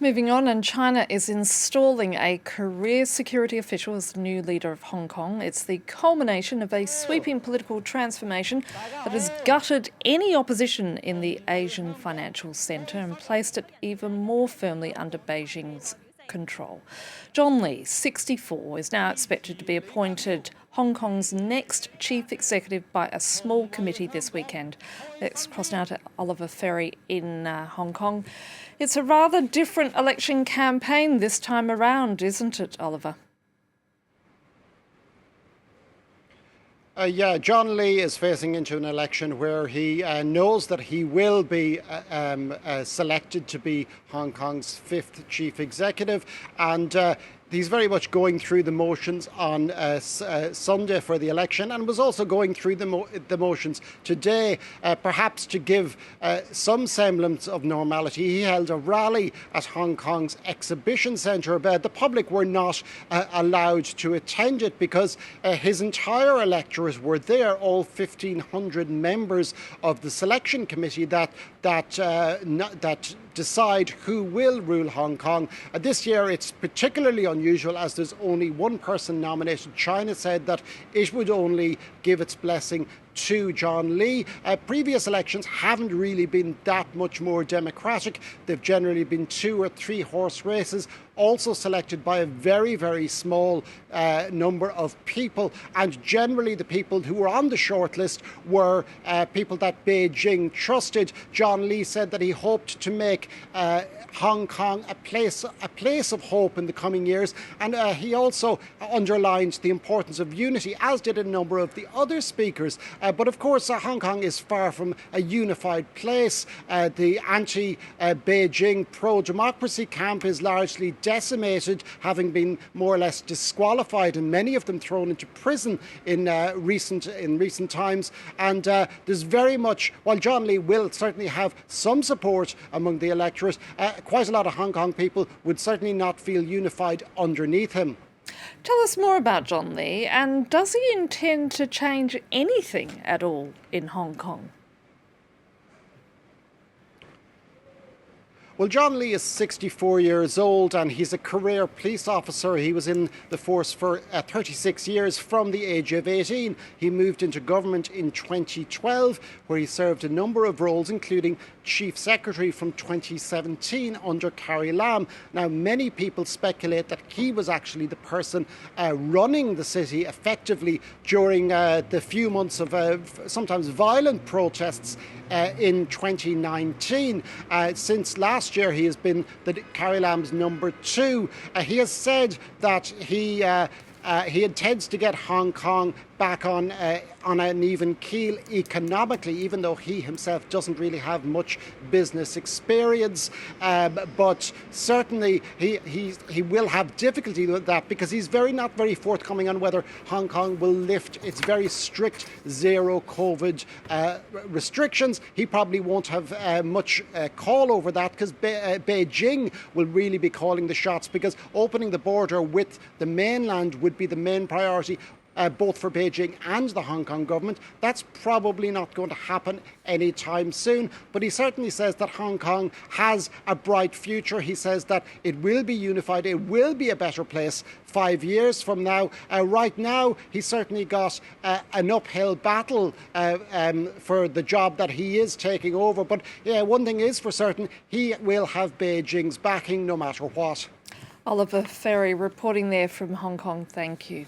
Moving on, and China is installing a career security official as the new leader of Hong Kong. It's the culmination of a sweeping political transformation that has gutted any opposition in the Asian financial centre and placed it even more firmly under Beijing's control. John Lee, 64, is now expected to be appointed Hong Kong's next chief executive by a small committee this weekend. Let's cross now to Oliver Ferry in Hong Kong. It's a rather different election campaign this time around, isn't it, Oliver? Yeah, John Lee is facing into an election where he knows that he will be selected to be Hong Kong's fifth chief executive, and he's very much going through the motions on Sunday for the election, and was also going through the motions today, perhaps to give some semblance of normality. He held a rally at Hong Kong's exhibition centre, but the public were not allowed to attend it because his entire electorate were there, all 1,500 members of the selection committee that decide who will rule Hong Kong. This year it's particularly unusual as there's only one person nominated. China said that it would only give its blessing to John Lee. Previous elections haven't really been that much more democratic. They've generally been 2 or 3 horse races, also selected by a very, very small number of people. And generally the people who were on the shortlist were people that Beijing trusted. John Lee said that he hoped to make Hong Kong a place of hope in the coming years, and he also underlined the importance of unity, as did a number of the other speakers. But of course, Hong Kong is far from a unified place. The anti-Beijing pro-democracy camp is largely decimated, having been more or less disqualified, and many of them thrown into prison in recent times. And there's very much, while John Lee will certainly have some support among the electorate, quite a lot of Hong Kong people would certainly not feel unified underneath him. Tell us more about John Lee, and does he intend to change anything at all in Hong Kong? Well, John Lee is 64 years old and he's a career police officer. He was in the force for 36 years from the age of 18. He moved into government in 2012, where he served a number of roles, including Chief Secretary from 2017 under Carrie Lam. Now, many people speculate that he was actually the person running the city effectively during the few months of sometimes violent protests in 2019. Since last year, he has been Carrie Lam's number 2. He has said that he intends to get Hong Kong back on an even keel economically, even though he himself doesn't really have much business experience. But certainly he will have difficulty with that, because he's not very forthcoming on whether Hong Kong will lift its very strict zero COVID restrictions. He probably won't have much call over that, because Beijing will really be calling the shots, because opening the border with the mainland would be the main priority, both for Beijing and the Hong Kong government. That's probably not going to happen anytime soon, but he certainly says that Hong Kong has a bright future. He says that it will be unified, it will be a better place 5 years from now. Right now, he's certainly got an uphill battle for the job that he is taking over, but yeah, one thing is for certain, he will have Beijing's backing no matter what. Oliver Ferry reporting there from Hong Kong. Thank you.